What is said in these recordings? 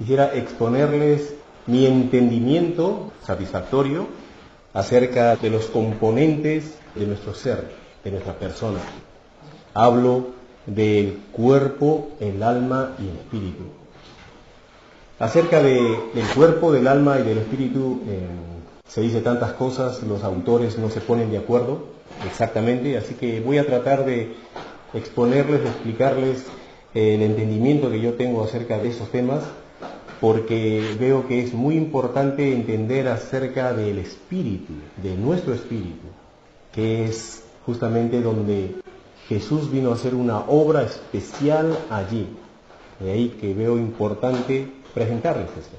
quisiera exponerles mi entendimiento satisfactorio acerca de los componentes de nuestro ser, de nuestra persona. Hablo del cuerpo, el alma y el espíritu. Acerca del cuerpo, del alma y del espíritu se dice tantas cosas, los autores no se ponen de acuerdo exactamente, así que voy a tratar de exponerles, de explicarles el entendimiento que yo tengo acerca de esos temas, porque veo que es muy importante entender acerca del espíritu, de nuestro espíritu, que es justamente donde Jesús vino a hacer una obra especial allí. De ahí que veo importante presentarles esto.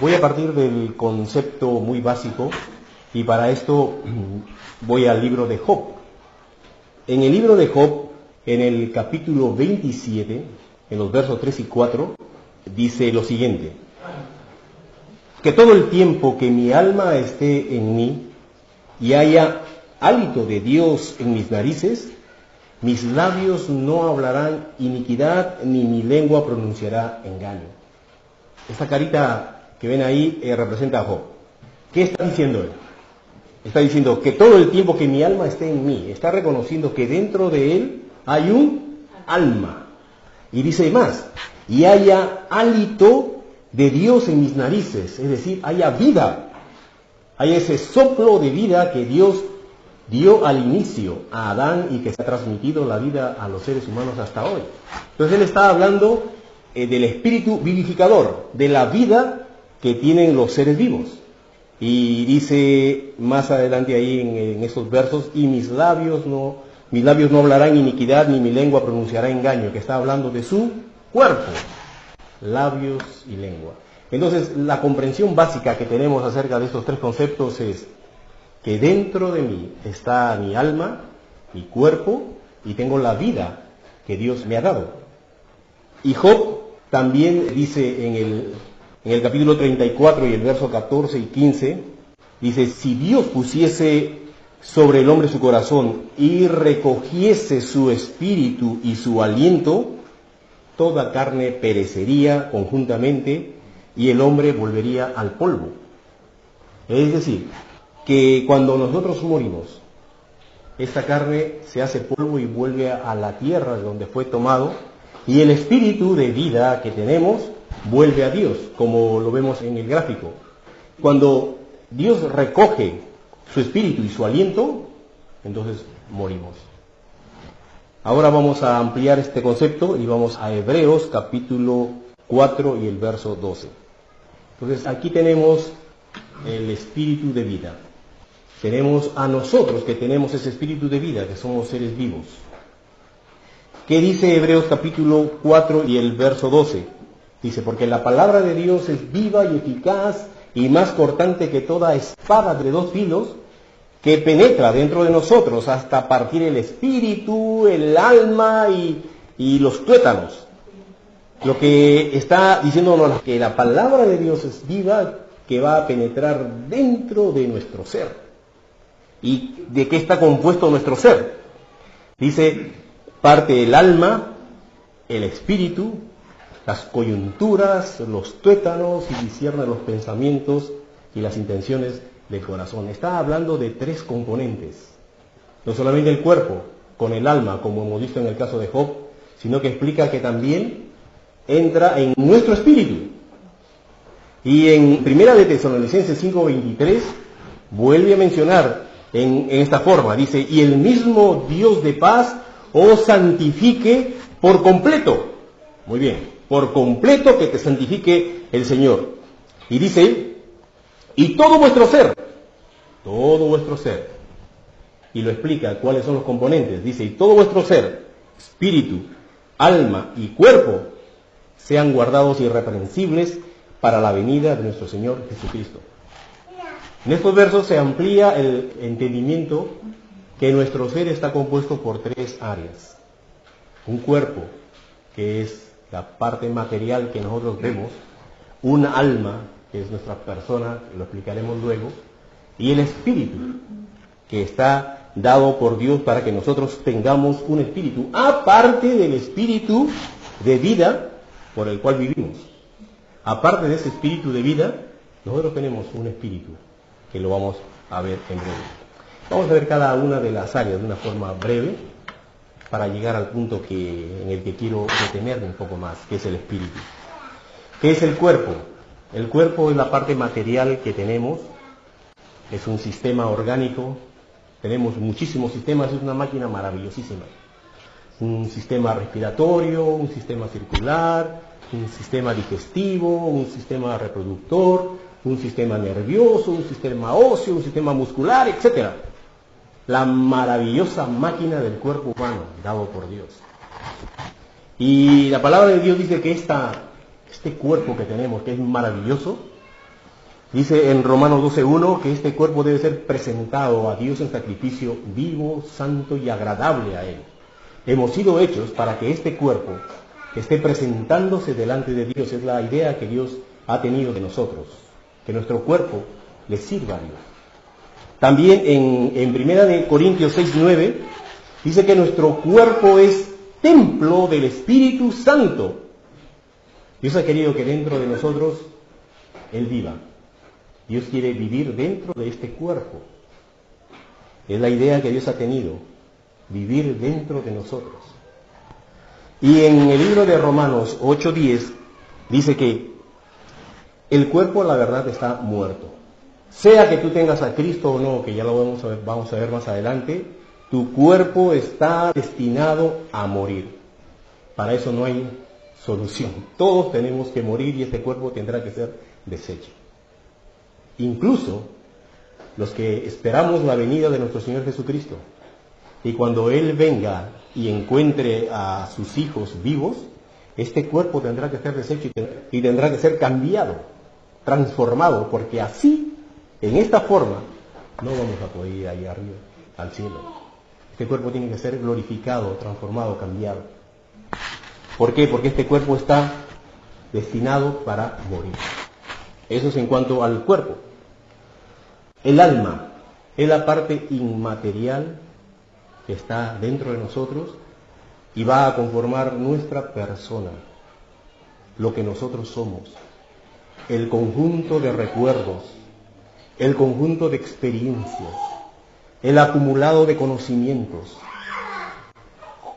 Voy a partir del concepto muy básico y para esto voy al libro de Job. En el libro de Job, en el capítulo 27, en los versos 3 y 4, dice lo siguiente: que todo el tiempo que mi alma esté en mí y haya hálito de Dios en mis narices, mis labios no hablarán iniquidad, ni mi lengua pronunciará engaño. Esta carita que ven ahí representa a Job. ¿Qué está diciendo él? Está diciendo que todo el tiempo que mi alma esté en mí, está reconociendo que dentro de él hay un alma. Y dice más, y haya hálito de Dios en mis narices, es decir, haya vida, hay ese soplo de vida que Dios dio al inicio a Adán y que se ha transmitido la vida a los seres humanos hasta hoy. Entonces él está hablando del espíritu vivificador, de la vida que tienen los seres vivos. Y dice más adelante ahí en esos versos, y mis labios no hablarán iniquidad, ni mi lengua pronunciará engaño, que está hablando de su cuerpo, labios y lengua. Entonces la comprensión básica que tenemos acerca de estos tres conceptos es que dentro de mí está mi alma, mi cuerpo, y tengo la vida que Dios me ha dado. Y Job también dice en el capítulo 34 y el verso 14 y 15, dice, si Dios pusiese sobre el hombre su corazón y recogiese su espíritu y su aliento, toda carne perecería conjuntamente y el hombre volvería al polvo. Es decir, que cuando nosotros morimos, esta carne se hace polvo y vuelve a la tierra de donde fue tomado, y el espíritu de vida que tenemos vuelve a Dios, como lo vemos en el gráfico. Cuando Dios recoge su espíritu y su aliento, entonces morimos. Ahora vamos a ampliar este concepto y vamos a Hebreos capítulo 4 y el verso 12. Entonces aquí tenemos el espíritu de vida. Tenemos a nosotros que tenemos ese espíritu de vida, que somos seres vivos. ¿Qué dice Hebreos capítulo 4 y el verso 12? Dice, porque la palabra de Dios es viva y eficaz y más cortante que toda espada de dos filos, que penetra dentro de nosotros hasta partir el espíritu, el alma y los tuétanos. Lo que está diciéndonos que la palabra de Dios es viva, que va a penetrar dentro de nuestro ser. ¿Y de qué está compuesto nuestro ser? Dice, parte el alma, el espíritu, las coyunturas, los tuétanos, y discierne los pensamientos y las intenciones del corazón. Está hablando de tres componentes. No solamente el cuerpo, con el alma, como hemos visto en el caso de Job, sino que explica que también entra en nuestro espíritu. Y en Primera de Tesalonicenses 5:23 vuelve a mencionar en esta forma, dice, y el mismo Dios de paz os santifique por completo. Muy bien, por completo que te santifique el Señor. Y dice, y todo vuestro ser, y lo explica cuáles son los componentes, dice, y todo vuestro ser, espíritu, alma y cuerpo, sean guardados irreprensibles para la venida de nuestro Señor Jesucristo. En estos versos se amplía el entendimiento que nuestro ser está compuesto por tres áreas. Un cuerpo, que es la parte material que nosotros vemos, un alma, que es nuestra persona, lo explicaremos luego, y el espíritu, que está dado por Dios para que nosotros tengamos un espíritu, aparte del espíritu de vida por el cual vivimos. aparte de ese espíritu de vida, nosotros tenemos un espíritu, que lo vamos a ver en breve. Vamos a ver cada una de las áreas de una forma breve, para llegar al punto en el que quiero detenerme un poco más, que es el espíritu. ¿Qué es el cuerpo? El cuerpo es la parte material que tenemos, es un sistema orgánico, tenemos muchísimos sistemas, es una máquina maravillosísima. Un sistema respiratorio, un sistema circular, un sistema digestivo, un sistema reproductor, un sistema nervioso, un sistema óseo, un sistema muscular, etc. La maravillosa máquina del cuerpo humano, dado por Dios. Y la palabra de Dios dice que este cuerpo que tenemos, que es maravilloso, dice en Romanos 12:1 que este cuerpo debe ser presentado a Dios en sacrificio vivo, santo y agradable a Él. Hemos sido hechos para que este cuerpo esté presentándose delante de Dios. Es la idea que Dios ha tenido de nosotros, que nuestro cuerpo le sirva a Dios. También en 1 Corintios 6:9 dice que nuestro cuerpo es templo del Espíritu Santo. Dios ha querido que dentro de nosotros Él viva. Dios quiere vivir dentro de este cuerpo. Es la idea que Dios ha tenido, vivir dentro de nosotros. Y en el libro de Romanos 8:10 dice que el cuerpo, la verdad, está muerto. Sea que tú tengas a Cristo o no, que ya lo vamos a ver más adelante, tu cuerpo está destinado a morir. Para eso no hay solución. Todos tenemos que morir y este cuerpo tendrá que ser deshecho. Incluso los que esperamos la venida de nuestro Señor Jesucristo. Y cuando Él venga y encuentre a sus hijos vivos, este cuerpo tendrá que ser deshecho y tendrá que ser cambiado, transformado, porque así, en esta forma, no vamos a poder ir allá arriba, al cielo. Este cuerpo tiene que ser glorificado, transformado, cambiado. ¿Por qué? Porque este cuerpo está destinado para morir. Eso es en cuanto al cuerpo. El alma es la parte inmaterial que está dentro de nosotros y va a conformar nuestra persona, lo que nosotros somos, el conjunto de recuerdos, el conjunto de experiencias, el acumulado de conocimientos,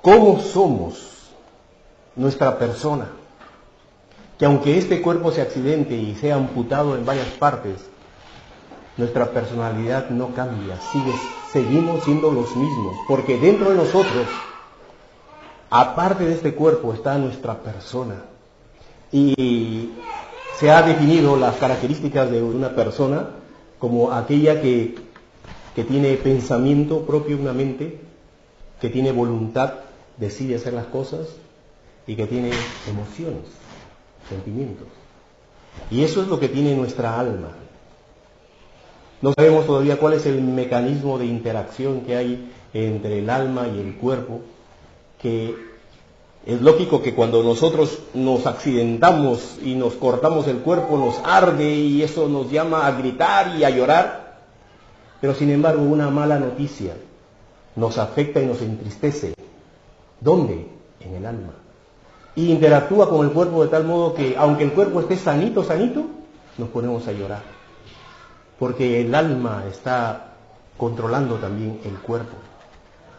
cómo somos, nuestra persona, que aunque este cuerpo se accidente y sea amputado en varias partes, nuestra personalidad no cambia, seguimos siendo los mismos, porque dentro de nosotros, aparte de este cuerpo, está nuestra persona. Y se ha definido las características de una persona como aquella que tiene pensamiento propio, una mente, que tiene voluntad, decide hacer las cosas y que tiene emociones, sentimientos. Y eso es lo que tiene nuestra alma. No sabemos todavía cuál es el mecanismo de interacción que hay entre el alma y el cuerpo, que es lógico que cuando nosotros nos accidentamos y nos cortamos el cuerpo nos arde y eso nos llama a gritar y a llorar, pero sin embargo una mala noticia nos afecta y nos entristece. ¿Dónde? En el alma. Y interactúa con el cuerpo de tal modo que aunque el cuerpo esté sanito, nos ponemos a llorar. Porque el alma está controlando también el cuerpo.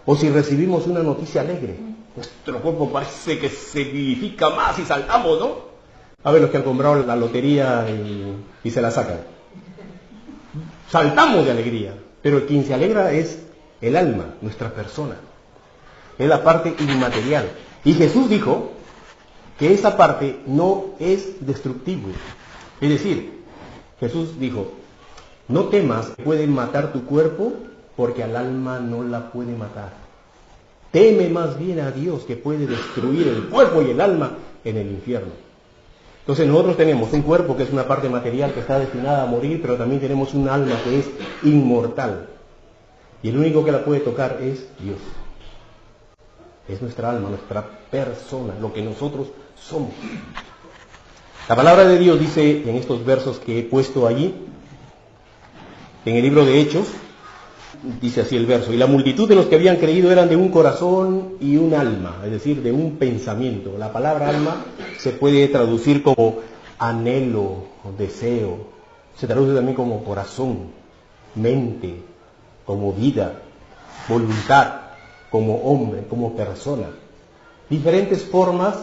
O si recibimos una noticia alegre, nuestro cuerpo parece que se vivifica más y saltamos, ¿no? A ver los que han comprado la lotería y se la sacan. Saltamos de alegría, pero quien se alegra es el alma, nuestra persona. Es la parte inmaterial. Y Jesús dijo que esa parte no es destructible. Es decir, Jesús dijo, no temas que pueden matar tu cuerpo porque al alma no la puede matar. Teme más bien a Dios que puede destruir el cuerpo y el alma en el infierno. Entonces nosotros tenemos un cuerpo que es una parte material que está destinada a morir, pero también tenemos un alma que es inmortal. Y el único que la puede tocar es Dios. Es nuestra alma, nuestra persona, lo que nosotros somos. La palabra de Dios dice en estos versos que he puesto allí, en el libro de Hechos, dice así el verso, y la multitud de los que habían creído eran de un corazón y un alma, es decir, de un pensamiento. La palabra alma se puede traducir como anhelo, deseo. Se traduce también como corazón, mente, como vida, voluntad, como hombre, como persona. Diferentes formas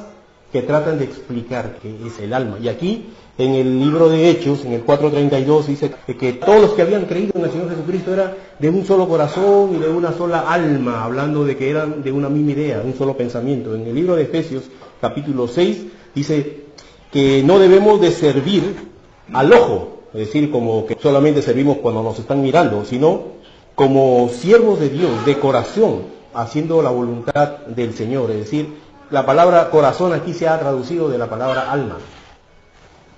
que tratan de explicar qué es el alma. Y aquí, en el libro de Hechos, en el 4:32, dice que todos los que habían creído en el Señor Jesucristo eran de un solo corazón y de una sola alma, hablando de que eran de una misma idea, un solo pensamiento. En el libro de Efesios, capítulo 6, dice que no debemos de servir al ojo, es decir, como que solamente servimos cuando nos están mirando, sino como siervos de Dios, de corazón, haciendo la voluntad del Señor. Es decir, la palabra corazón aquí se ha traducido de la palabra alma.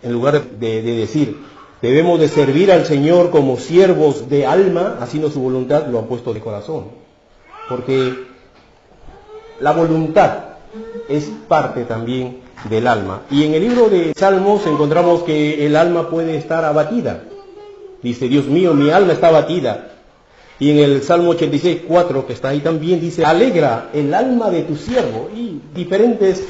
En lugar de decir, debemos de servir al Señor como siervos de alma, haciendo su voluntad, lo han puesto de corazón. Porque la voluntad es parte también del alma. Y en el libro de Salmos encontramos que el alma puede estar abatida. Dice, Dios mío, mi alma está abatida. Y en el Salmo 86:4, que está ahí también, dice, alegra el alma de tu siervo. Y diferentes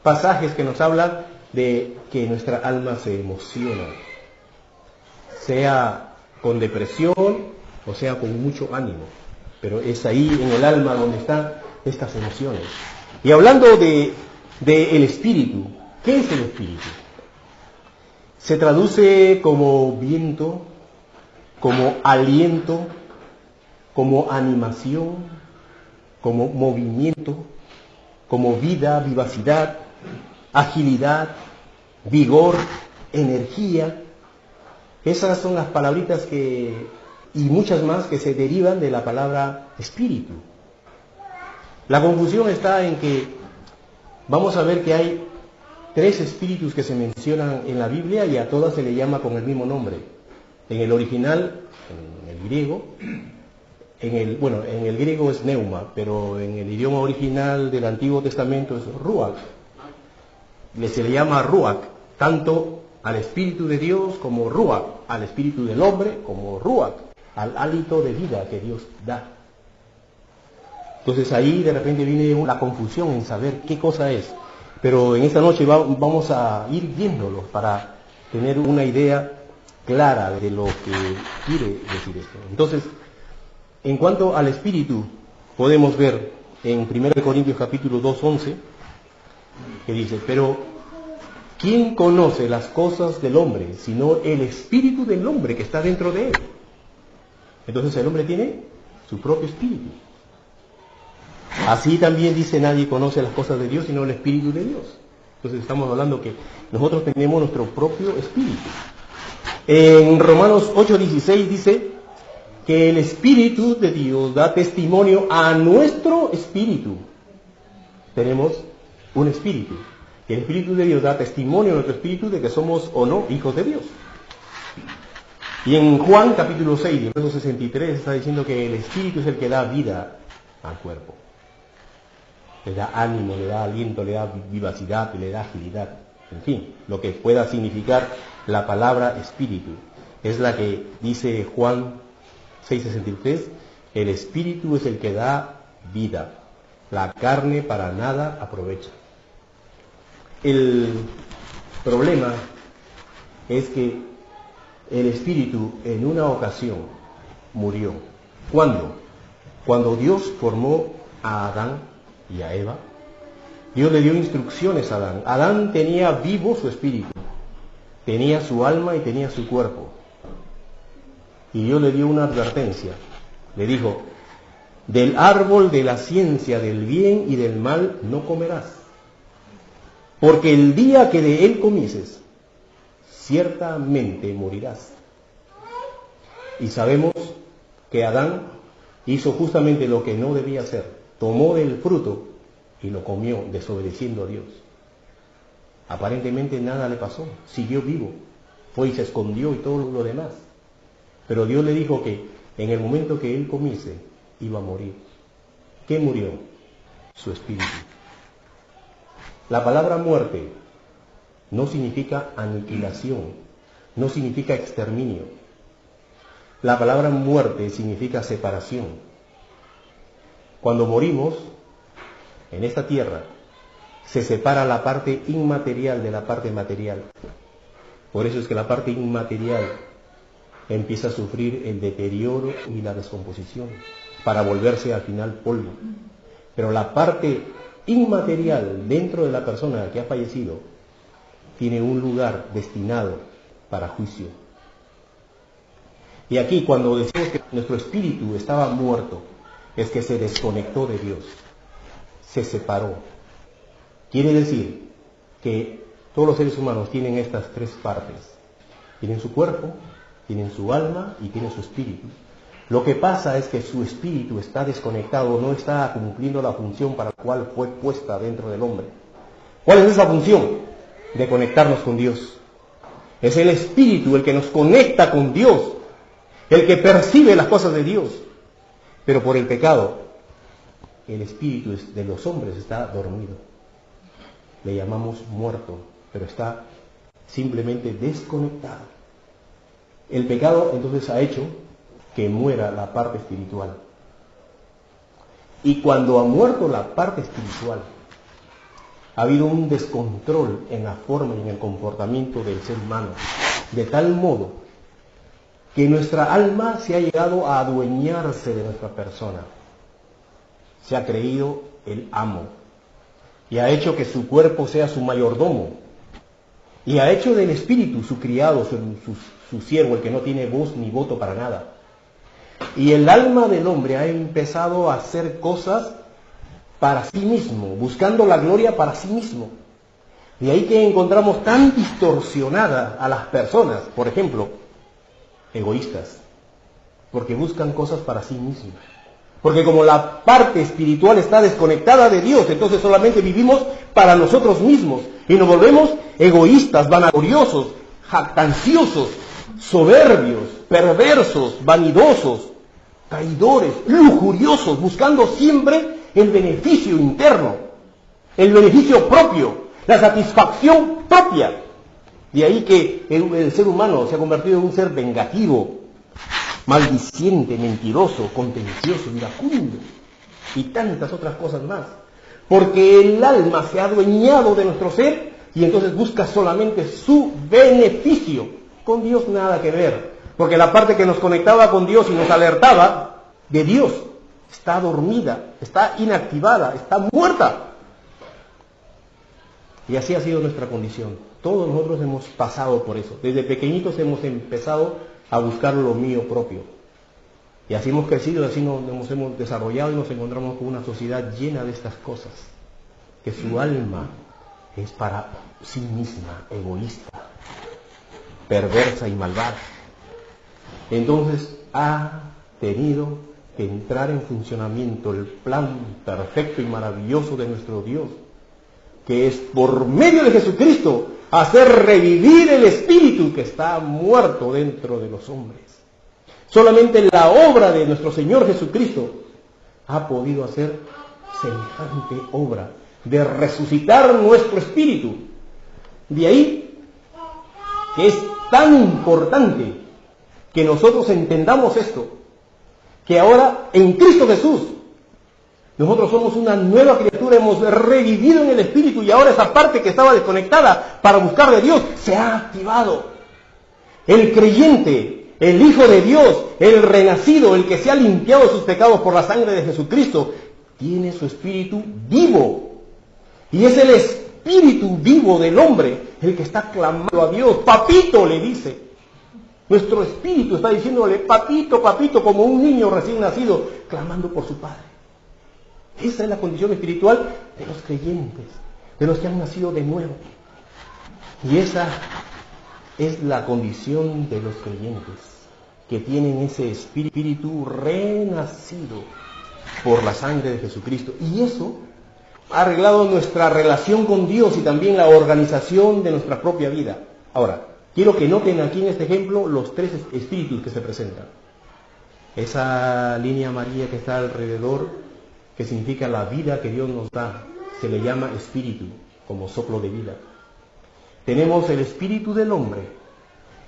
pasajes que nos hablan de que nuestra alma se emociona, sea con depresión o sea con mucho ánimo. Pero es ahí en el alma donde están estas emociones. Y hablando de el espíritu, ¿qué es el espíritu? Se traduce como viento, como aliento, como animación, como movimiento, como vida, vivacidad, agilidad, vigor, energía. Esas son las palabritas y muchas más que se derivan de la palabra espíritu. La confusión está en que vamos a ver que hay 3 espíritus que se mencionan en la Biblia y a todas se le llama con el mismo nombre. En el original, en el griego, en el griego es neuma, pero en el idioma original del Antiguo Testamento es ruach. Se le llama ruach, tanto al Espíritu de Dios como ruach, al Espíritu del hombre como ruach, al hálito de vida que Dios da. Entonces ahí de repente viene la confusión en saber qué cosa es. Pero en esta noche vamos a ir viéndolo para tener una idea clara de lo que quiere decir esto. Entonces, en cuanto al Espíritu, podemos ver en 1 Corintios capítulo 2:11, que dice, pero ¿quién conoce las cosas del hombre, sino el Espíritu del hombre que está dentro de él? Entonces el hombre tiene su propio espíritu. Así también dice, nadie conoce las cosas de Dios, sino el Espíritu de Dios. Entonces estamos hablando que nosotros tenemos nuestro propio espíritu. En Romanos 8:16 dice que el Espíritu de Dios da testimonio a nuestro espíritu. Tenemos un espíritu. El Espíritu de Dios da testimonio a nuestro espíritu de que somos o no hijos de Dios. Y en Juan capítulo 6, verso 63, está diciendo que el Espíritu es el que da vida al cuerpo. Le da ánimo, le da aliento, le da vivacidad, le da agilidad. En fin, lo que pueda significar la palabra espíritu. Es la que dice Juan 6:63, el espíritu es el que da vida. La carne para nada aprovecha. El problema es que el espíritu en una ocasión murió. ¿Cuándo? Cuando Dios formó a Adán y a Eva, Dios le dio instrucciones a Adán. Adán tenía vivo su espíritu, tenía su alma y tenía su cuerpo. Y Dios le dio una advertencia. Le dijo, del árbol de la ciencia del bien y del mal no comerás, porque el día que de él comieses, ciertamente morirás. Y sabemos que Adán hizo justamente lo que no debía hacer. Tomó del fruto y lo comió, desobedeciendo a Dios. Aparentemente nada le pasó, siguió vivo, fue y se escondió y todo lo demás. Pero Dios le dijo que en el momento que él comiese, iba a morir. ¿Qué murió? Su espíritu. La palabra muerte no significa aniquilación, no significa exterminio. La palabra muerte significa separación. Cuando morimos en esta tierra, se separa la parte inmaterial de la parte material. Por eso es que la parte inmaterial empieza a sufrir el deterioro y la descomposición, para volverse al final polvo. Pero la parte inmaterial dentro de la persona que ha fallecido tiene un lugar destinado para juicio. Y aquí, cuando decimos que nuestro espíritu estaba muerto, es que se desconectó de Dios, se separó. Quiere decir que todos los seres humanos tienen estas tres partes. Tienen su cuerpo, tienen su alma y tienen su espíritu. Lo que pasa es que su espíritu está desconectado, no está cumpliendo la función para la cual fue puesta dentro del hombre. ¿Cuál es esa función? De conectarnos con Dios. Es el espíritu el que nos conecta con Dios, el que percibe las cosas de Dios. Pero por el pecado, el espíritu de los hombres está dormido. Le llamamos muerto, pero está simplemente desconectado. El pecado entonces ha hecho que muera la parte espiritual. Y cuando ha muerto la parte espiritual, ha habido un descontrol en la forma y en el comportamiento del ser humano, de tal modo que nuestra alma se ha llegado a adueñarse de nuestra persona. Se ha creído el amo y ha hecho que su cuerpo sea su mayordomo y ha hecho del espíritu su criado, su siervo, el que no tiene voz ni voto para nada. Y el alma del hombre ha empezado a hacer cosas para sí mismo, buscando la gloria para sí mismo. De ahí que encontramos tan distorsionada a las personas, por ejemplo, egoístas, porque buscan cosas para sí mismos. Porque como la parte espiritual está desconectada de Dios, entonces solamente vivimos para nosotros mismos y nos volvemos egoístas, vanagloriosos, jactanciosos, soberbios, perversos, vanidosos, traidores, lujuriosos, buscando siempre el beneficio interno, el beneficio propio, la satisfacción propia. De ahí que el ser humano se ha convertido en un ser vengativo, maldiciente, mentiroso, contencioso, iracundo y tantas otras cosas más. Porque el alma se ha adueñado de nuestro ser y entonces busca solamente su beneficio. Con Dios nada que ver, porque la parte que nos conectaba con Dios y nos alertaba de Dios está dormida, está inactivada, está muerta. Y así ha sido nuestra condición. Todos nosotros hemos pasado por eso. Desde pequeñitos hemos empezado a buscar lo mío propio. Y así hemos crecido, así nos hemos desarrollado y nos encontramos con una sociedad llena de estas cosas. Que su alma es para sí misma, egoísta, perversa y malvada. Entonces ha tenido que entrar en funcionamiento el plan perfecto y maravilloso de nuestro Dios, que es por medio de Jesucristo hacer revivir el espíritu que está muerto dentro de los hombres. Solamente la obra de nuestro Señor Jesucristo ha podido hacer semejante obra de resucitar nuestro espíritu. De ahí que es tan importante que nosotros entendamos esto, que ahora en Cristo Jesús nosotros somos una nueva criatura, hemos revivido en el espíritu y ahora esa parte que estaba desconectada para buscar de Dios se ha activado. El creyente, el Hijo de Dios, el renacido, el que se ha limpiado de sus pecados por la sangre de Jesucristo, tiene su espíritu vivo. Y es el espíritu vivo del hombre el que está clamando a Dios. Papito, le dice. Nuestro espíritu está diciéndole, papito, papito, como un niño recién nacido, clamando por su padre. Esa es la condición espiritual de los creyentes, de los que han nacido de nuevo. Y esa es la condición de los creyentes, que tienen ese espíritu renacido por la sangre de Jesucristo. Y eso ha arreglado nuestra relación con Dios y también la organización de nuestra propia vida. Ahora, quiero que noten aquí en este ejemplo los tres espíritus que se presentan. Esa línea amarilla que está alrededor, que significa la vida que Dios nos da, se le llama espíritu, como soplo de vida. Tenemos el espíritu del hombre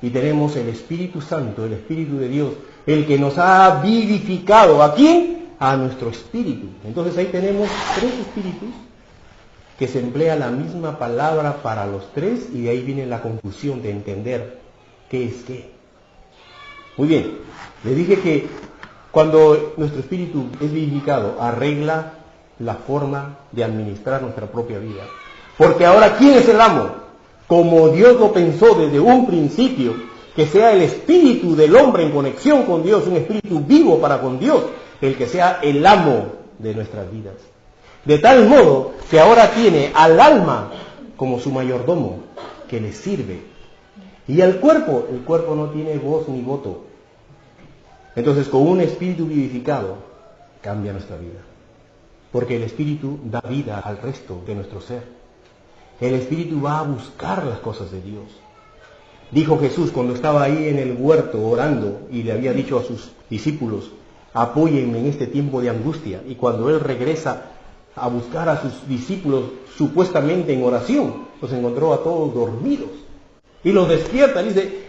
y tenemos el Espíritu Santo, el Espíritu de Dios, el que nos ha vivificado. ¿A quién? A nuestro espíritu. Entonces ahí tenemos tres espíritus que se emplea la misma palabra para los tres y de ahí viene la confusión de entender qué es qué. Muy bien, le dije que cuando nuestro espíritu es vivificado, arregla la forma de administrar nuestra propia vida. Porque ahora, ¿quién es el amo? Como Dios lo pensó desde un principio, que sea el espíritu del hombre en conexión con Dios, un espíritu vivo para con Dios, el que sea el amo de nuestras vidas. De tal modo que ahora tiene al alma como su mayordomo, que le sirve. Y al cuerpo, el cuerpo no tiene voz ni voto. Entonces, con un espíritu vivificado, cambia nuestra vida. Porque el espíritu da vida al resto de nuestro ser. El espíritu va a buscar las cosas de Dios. Dijo Jesús cuando estaba ahí en el huerto orando y le había dicho a sus discípulos, apóyenme en este tiempo de angustia. Y cuando él regresa a buscar a sus discípulos supuestamente en oración, los encontró a todos dormidos. Y los despierta y dice,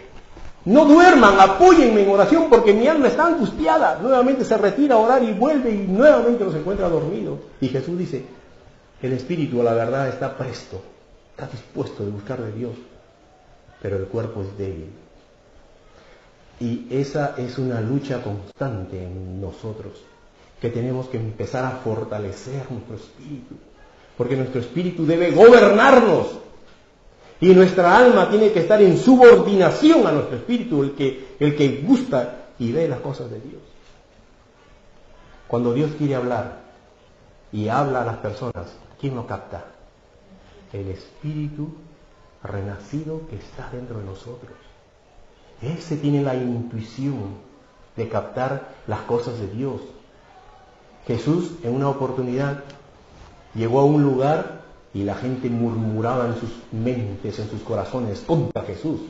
no duerman, apóyenme en oración porque mi alma está angustiada. Nuevamente se retira a orar y vuelve y nuevamente los encuentra dormidos. Y Jesús dice, el espíritu a la verdad está presto, está dispuesto de buscar de Dios, pero el cuerpo es débil. Y esa es una lucha constante en nosotros, que tenemos que empezar a fortalecer nuestro espíritu, porque nuestro espíritu debe gobernarnos. Y nuestra alma tiene que estar en subordinación a nuestro espíritu, el que gusta y ve las cosas de Dios. Cuando Dios quiere hablar y habla a las personas, ¿quién lo capta? El espíritu renacido que está dentro de nosotros. Ese tiene la intuición de captar las cosas de Dios. Jesús en una oportunidad llegó a un lugar y la gente murmuraba en sus mentes, en sus corazones, contra Jesús.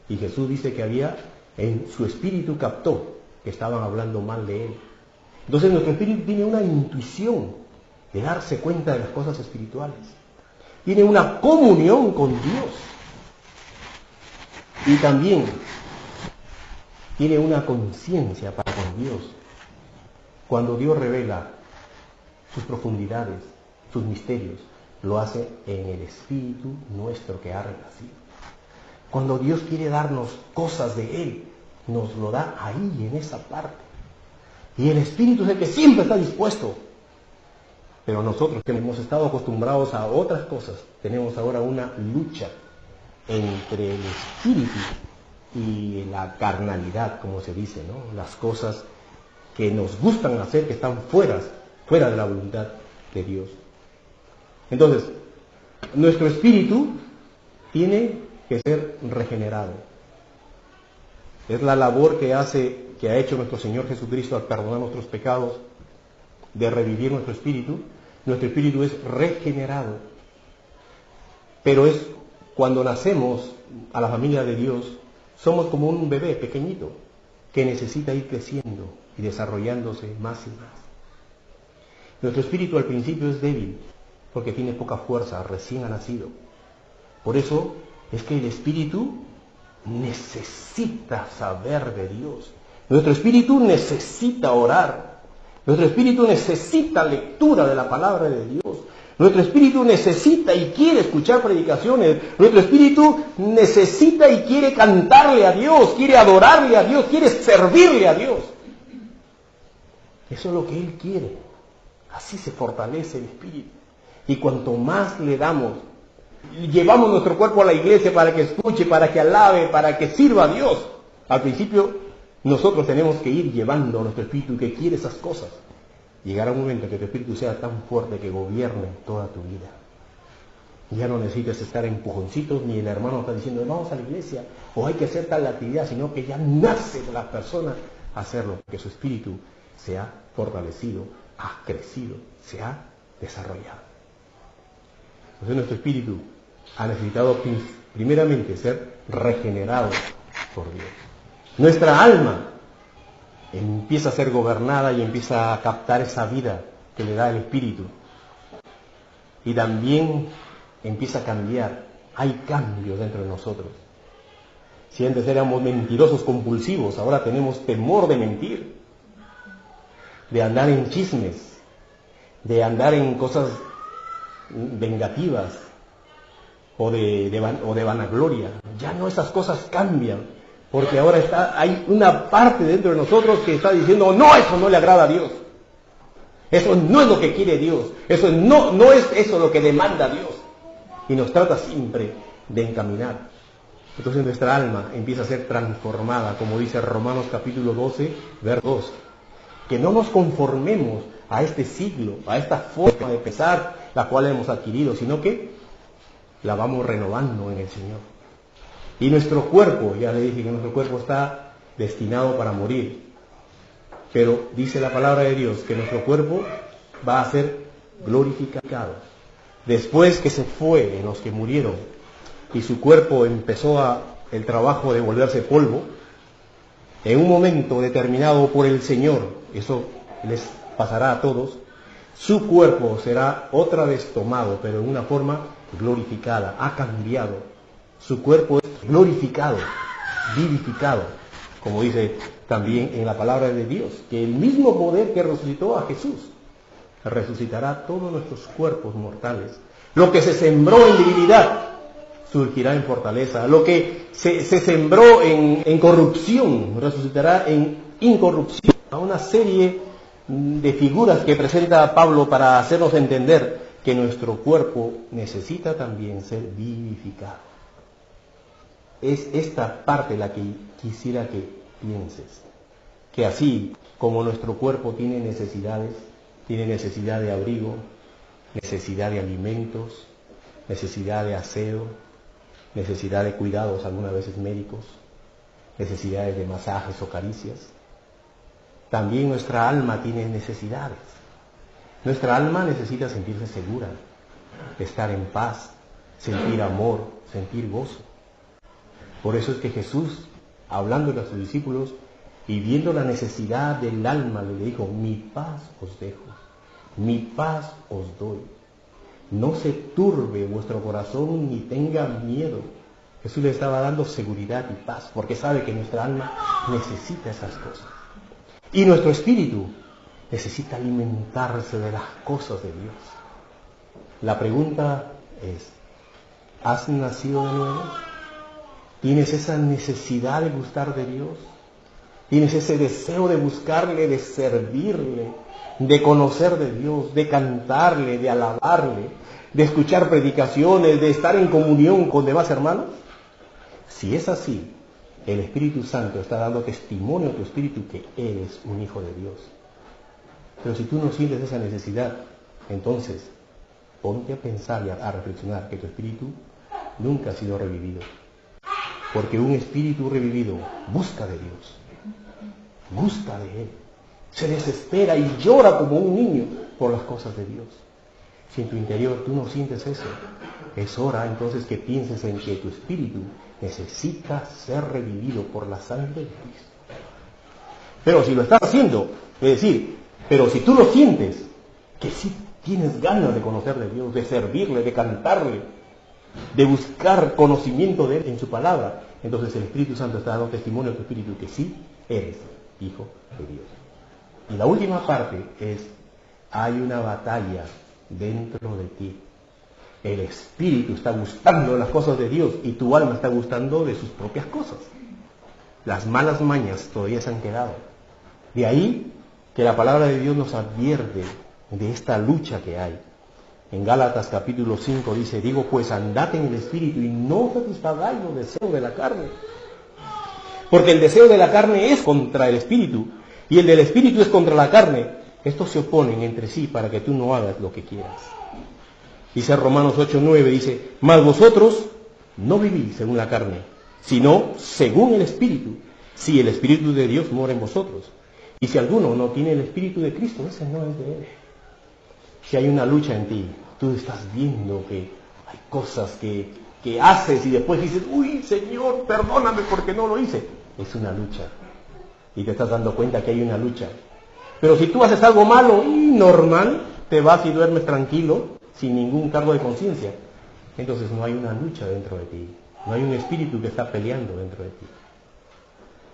Y Jesús dice que en su espíritu captó que estaban hablando mal de él. Entonces nuestro espíritu tiene una intuición de darse cuenta de las cosas espirituales. Tiene una comunión con Dios. Y también tiene una conciencia para con Dios. Cuando Dios revela sus profundidades, sus misterios, lo hace en el espíritu nuestro que ha renacido. Cuando Dios quiere darnos cosas de Él, nos lo da ahí, en esa parte. Y el espíritu es el que siempre está dispuesto. Pero nosotros que hemos estado acostumbrados a otras cosas, tenemos ahora una lucha entre el espíritu y la carnalidad, como se dice, ¿no? Las cosas que nos gustan hacer, que están fuera de la voluntad de Dios. Entonces, nuestro espíritu tiene que ser regenerado. Es la labor que ha hecho nuestro Señor Jesucristo al perdonar nuestros pecados, de revivir nuestro espíritu. Nuestro espíritu es regenerado. Pero es cuando nacemos a la familia de Dios, somos como un bebé pequeñito que necesita ir creciendo y desarrollándose más y más. Nuestro espíritu al principio es débil, porque tiene poca fuerza, recién ha nacido. Por eso es que el espíritu necesita saber de Dios. Nuestro espíritu necesita orar. Nuestro espíritu necesita lectura de la palabra de Dios. Nuestro espíritu necesita y quiere escuchar predicaciones. Nuestro espíritu necesita y quiere cantarle a Dios, quiere adorarle a Dios, quiere servirle a Dios. Eso es lo que Él quiere. Así se fortalece el espíritu. Y cuanto más le damos, llevamos nuestro cuerpo a la iglesia para que escuche, para que alabe, para que sirva a Dios. Al principio nosotros tenemos que ir llevando a nuestro espíritu que quiere esas cosas. Llegará un momento que tu espíritu sea tan fuerte que gobierne toda tu vida. Y ya no necesitas estar empujoncitos, ni el hermano está diciendo vamos a la iglesia o hay que hacer tal actividad, sino que ya nace de la persona hacerlo, que su espíritu se ha fortalecido, ha crecido, se ha desarrollado. Entonces nuestro espíritu ha necesitado primeramente ser regenerado por Dios. Nuestra alma empieza a ser gobernada y empieza a captar esa vida que le da el espíritu. Y también empieza a cambiar. Hay cambios dentro de nosotros. Si antes éramos mentirosos compulsivos, ahora tenemos temor de mentir, de andar en chismes, de andar en cosas vengativas o de vanagloria. Ya no, esas cosas cambian, porque ahora hay una parte dentro de nosotros que está diciendo, no, eso no le agrada a Dios. Eso no es lo que quiere Dios. Eso no es eso lo que demanda Dios. Y nos trata siempre de encaminar. Entonces nuestra alma empieza a ser transformada, como dice Romanos capítulo 12, verso 2. Que no nos conformemos a este siglo, a esta forma de pensar, la cual hemos adquirido, sino que la vamos renovando en el Señor. Y nuestro cuerpo, ya le dije que nuestro cuerpo está destinado para morir. Pero dice la palabra de Dios que nuestro cuerpo va a ser glorificado. Después que se fue en los que murieron y su cuerpo empezó el trabajo de volverse polvo, en un momento determinado por el Señor, eso les pasará a todos, su cuerpo será otra vez tomado, pero en una forma glorificada, ha cambiado. Su cuerpo es glorificado, vivificado, como dice también en la palabra de Dios, que el mismo poder que resucitó a Jesús, resucitará todos nuestros cuerpos mortales. Lo que se sembró en debilidad, surgirá en fortaleza. Lo que se sembró en corrupción, resucitará en incorrupción. A una serie de figuras que presenta Pablo para hacernos entender que nuestro cuerpo necesita también ser vivificado. Es esta parte la que quisiera que pienses, que así como nuestro cuerpo tiene necesidades, tiene necesidad de abrigo, necesidad de alimentos, necesidad de aseo, necesidad de cuidados, algunas veces médicos, necesidades de masajes o caricias, también nuestra alma tiene necesidades. Nuestra alma necesita sentirse segura, estar en paz, sentir amor, sentir gozo. Por eso es que Jesús, hablándole a sus discípulos y viendo la necesidad del alma, le dijo, mi paz os dejo, mi paz os doy. No se turbe vuestro corazón ni tenga miedo. Jesús le estaba dando seguridad y paz, porque sabe que nuestra alma necesita esas cosas. Y nuestro espíritu necesita alimentarse de las cosas de Dios. La pregunta es, ¿has nacido de nuevo? ¿Tienes esa necesidad de gustar de Dios? ¿Tienes ese deseo de buscarle, de servirle, de conocer de Dios, de cantarle, de alabarle, de escuchar predicaciones, de estar en comunión con demás hermanos? Si es así, el Espíritu Santo está dando testimonio a tu espíritu que eres un hijo de Dios. Pero si tú no sientes esa necesidad, entonces ponte a pensar y a reflexionar que tu espíritu nunca ha sido revivido. Porque un espíritu revivido busca de Dios, gusta de Él, se desespera y llora como un niño por las cosas de Dios. Si en tu interior tú no sientes eso, es hora entonces que pienses en que tu espíritu necesita ser revivido por la sangre de Cristo. Pero si lo estás haciendo, es decir, pero si tú lo sientes, que sí tienes ganas de conocer de Dios, de servirle, de cantarle, de buscar conocimiento de Él en su palabra, entonces el Espíritu Santo está dando testimonio a tu espíritu que sí eres hijo de Dios. Y la última parte es, hay una batalla dentro de ti. El espíritu está gustando las cosas de Dios y tu alma está gustando de sus propias cosas. Las malas mañas todavía se han quedado. De ahí que la palabra de Dios nos advierte de esta lucha que hay. En Gálatas capítulo 5 dice, digo pues andad en el espíritu y no satisfagáis los deseos de la carne. Porque el deseo de la carne es contra el espíritu y el del espíritu es contra la carne. Estos se oponen entre sí para que tú no hagas lo que quieras. Dice Romanos 8:9, dice, mas vosotros no vivís según la carne, sino según el espíritu, si el espíritu de Dios mora en vosotros. Y si alguno no tiene el espíritu de Cristo, ese no es de Él. Si hay una lucha en ti, tú estás viendo que hay cosas que haces y después dices, uy, Señor, perdóname porque no lo hice. Es una lucha. Y te estás dando cuenta que hay una lucha. Pero si tú haces algo malo y normal, te vas y duermes tranquilo, sin ningún cargo de conciencia, entonces no hay una lucha dentro de ti. No hay un espíritu que está peleando dentro de ti.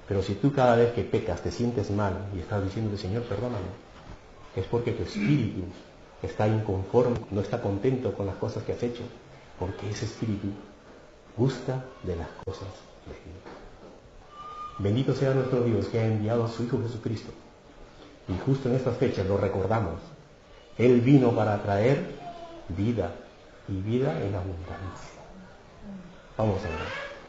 Pero si tú cada vez que pecas te sientes mal y estás diciendo, Señor, perdóname, es porque tu espíritu está inconforme, no está contento con las cosas que has hecho, porque ese espíritu gusta de las cosas de Dios. Bendito sea nuestro Dios que ha enviado a su Hijo Jesucristo. Y justo en estas fechas lo recordamos. Él vino para traer vida y vida en abundancia. Vamos a orar.